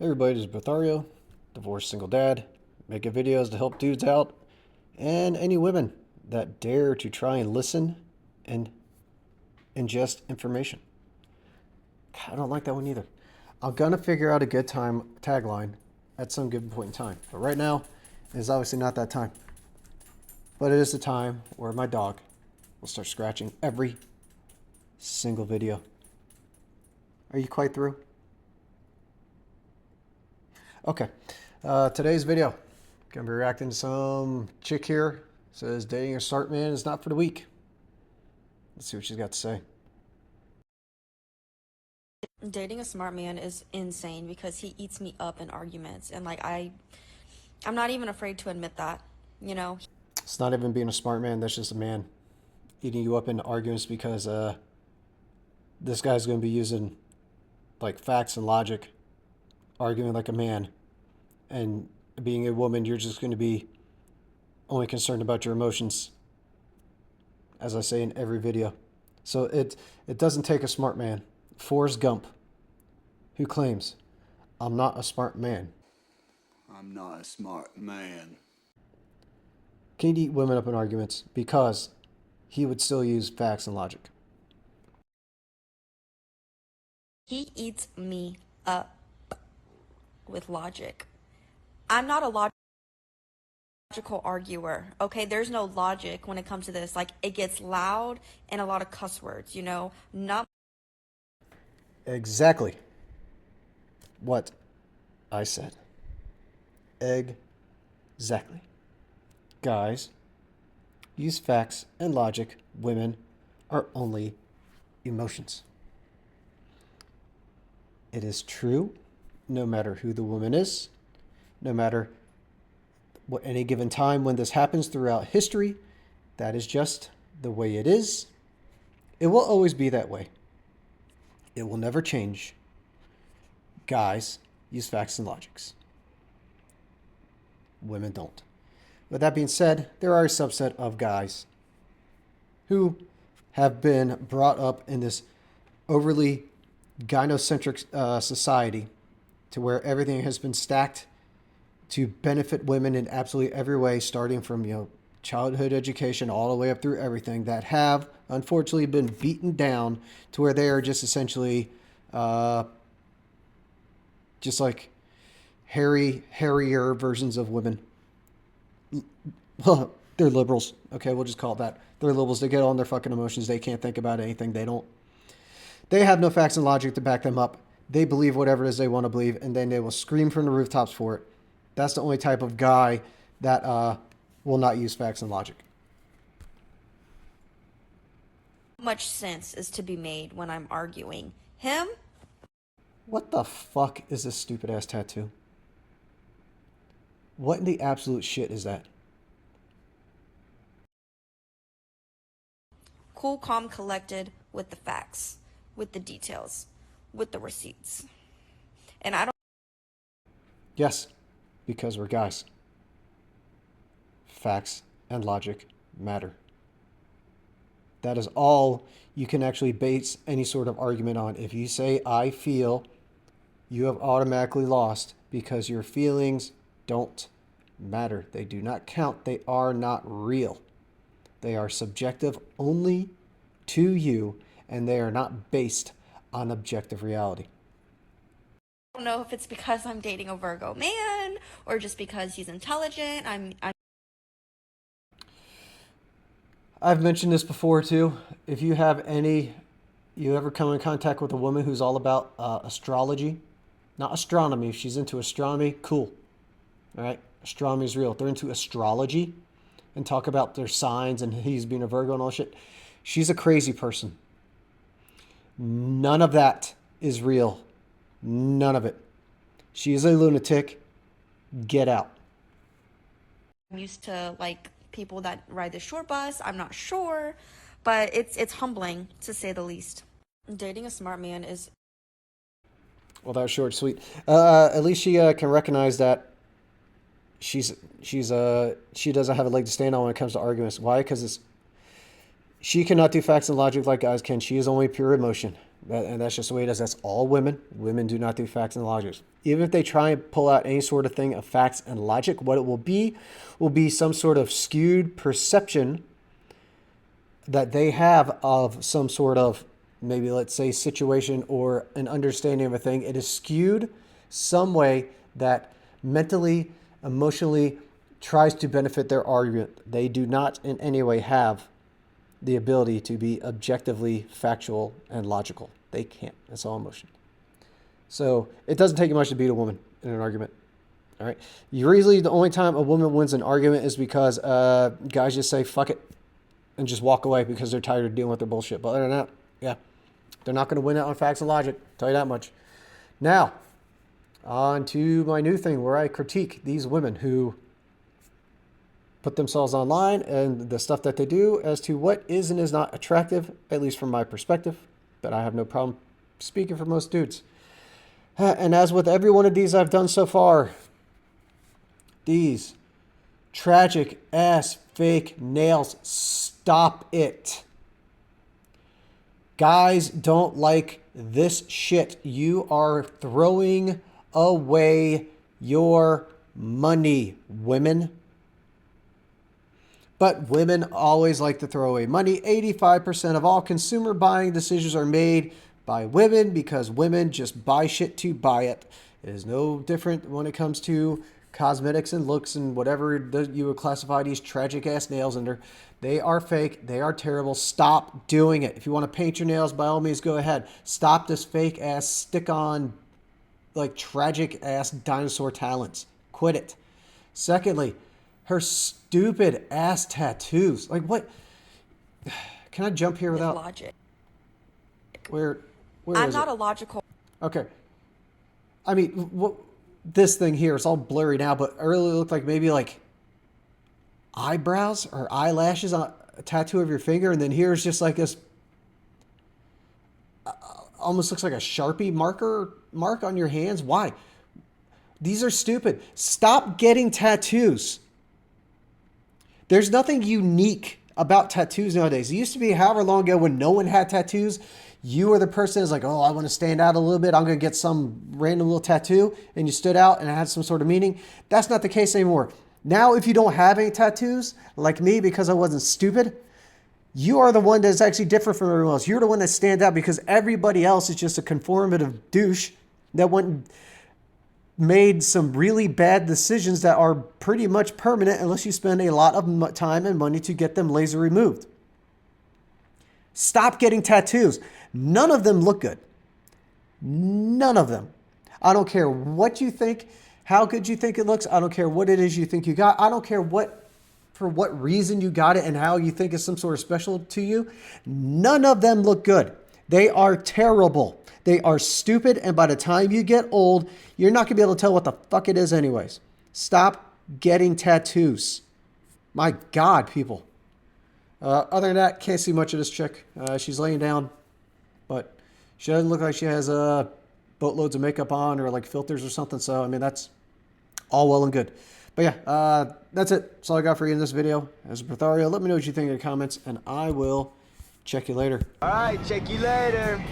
Hey everybody, this is Brothario, divorced single dad, making videos to help dudes out, and any women that dare to try and listen and ingest information. God, I don't like that one either. I'm gonna figure out a good time tagline at some given point in time, but right now is obviously not that time. But it is the time where my dog will start scratching every single video. Are you quite through? Okay, today's video, gonna be reacting to some chick here. Says dating a smart man is not for the weak. Let's see what she's got to say. Dating a smart man is insane because he eats me up in arguments, and I'm not even afraid to admit that, you know. It's not even being a smart man. That's just a man eating you up in arguments because this guy's gonna be using like facts and logic, arguing like a man, and being a woman, you're just gonna be only concerned about your emotions, as I say in every video. So it doesn't take a smart man. Forrest Gump, who claims, I'm not a smart man. I'm not a smart man. Can eat women up in arguments because he would still use facts and logic. He eats me up with logic. I'm not a logical arguer, okay? There's no logic when it comes to this. Like, it gets loud and a lot of cuss words, not Exactly what I said. Exactly. Guys, use facts and logic. Women are only emotions. It is true, no matter who the woman is, no matter what any given time when this happens throughout history, that is just the way it is. It will always be that way. It will never change. Guys use facts and logics. Women don't. With that being said, there are a subset of guys who have been brought up in this overly gynocentric society to where everything has been stacked to benefit women in absolutely every way, starting from childhood education all the way up through everything, that have unfortunately been beaten down to where they are just essentially just like hairier versions of women. Well, they're liberals. Okay, we'll just call it that. They're liberals. They get on their fucking emotions. They can't think about anything. They have no facts and logic to back them up. They believe whatever it is they want to believe, and then they will scream from the rooftops for it. That's the only type of guy that will not use facts and logic. much sense is to be made when I'm arguing. Him? What the fuck is this stupid ass tattoo? What in the absolute shit is that? Cool, calm, collected with the facts, with the details, with the receipts. And I don't Yes, because we're guys. Facts and logic matter. That is all you can actually base any sort of argument on. If you say, I feel, you have automatically lost because your feelings don't matter. They do not count. They are not real. They are subjective only to you, and they are not based on objective reality. don't know if it's because I'm dating a Virgo man or just because he's intelligent. I've mentioned this before too. If you ever come in contact with a woman who's all about astrology, not astronomy. If she's into astronomy, cool. All right, astronomy is real. If they're into astrology and talk about their signs and he's being a Virgo and all shit, she's a crazy person. None of that is real. None of it. She is a lunatic. Get out. I'm used to like people that ride the short bus. I'm not sure, but it's humbling to say the least. Dating a smart man is Well, that was short, sweet. At least she can recognize that she doesn't have a leg to stand on when it comes to arguments. Why? Because she cannot do facts and logic like guys can. She is only pure emotion. And that's just the way it is. That's all women. Women do not do facts and logic. Even if they try and pull out any sort of thing of facts and logic, what it will be some sort of skewed perception that they have of some sort of, maybe let's say, situation or an understanding of a thing. It is skewed some way that mentally, emotionally tries to benefit their argument. They do not in any way have the ability to be objectively factual and logical. They can't. It's all emotion. So it doesn't take much to beat a woman in an argument. All right. Usually the only time a woman wins an argument is because guys just say, fuck it, and just walk away because they're tired of dealing with their bullshit. But other than that, yeah, they're not going to win it on facts and logic. Tell you that much. Now, on to my new thing where I critique these women who put themselves online and the stuff that they do as to what is and is not attractive, at least from my perspective. But I have no problem speaking for most dudes. And as with every one of these I've done so far, these tragic ass fake nails, stop it. Guys don't like this shit. You are throwing away your money, women. But women always like to throw away money. 85% of all consumer buying decisions are made by women because women just buy shit to buy it. It is no different when it comes to cosmetics and looks and whatever you would classify these tragic ass nails under. They are fake. They are terrible. Stop doing it. If you want to paint your nails, by all means, go ahead. Stop this fake ass stick on like tragic ass dinosaur talons. Quit it. Secondly, her stupid ass tattoos. Like what? Can I jump here without logic? Where I'm is not it? a logical. Okay. I mean, what? This thing here, it's all blurry now, but earlier it looked like maybe like eyebrows or eyelashes on a tattoo of your finger, and then here's just like this. Almost looks like a Sharpie mark on your hands. Why? These are stupid. Stop getting tattoos. There's nothing unique about tattoos nowadays. It used to be however long ago when no one had tattoos. You were the person who's like, oh, I want to stand out a little bit. I'm going to get some random little tattoo. And you stood out and it had some sort of meaning. That's not the case anymore. Now, if you don't have any tattoos, like me, because I wasn't stupid, you are the one that's actually different from everyone else. You're the one that stands out because everybody else is just a conformative douche that went and made some really bad decisions that are pretty much permanent unless you spend a lot of time and money to get them laser removed. Stop getting tattoos. None of them look good. None of them. I don't care what you think, how good you think it looks. I don't care what it is you think you got. I don't care for what reason you got it and how you think it's some sort of special to you. None of them look good. They are terrible. They are stupid, and by the time you get old, you're not going to be able to tell what the fuck it is anyways. Stop getting tattoos. My God, people. Other than that, can't see much of this chick. She's laying down, but she doesn't look like she has boatloads of makeup on or like filters or something. So, I mean, that's all well and good. But yeah, that's it. That's all I got for you in this video. As a Brothario, let me know what you think in the comments, and I will check you later. All right, check you later.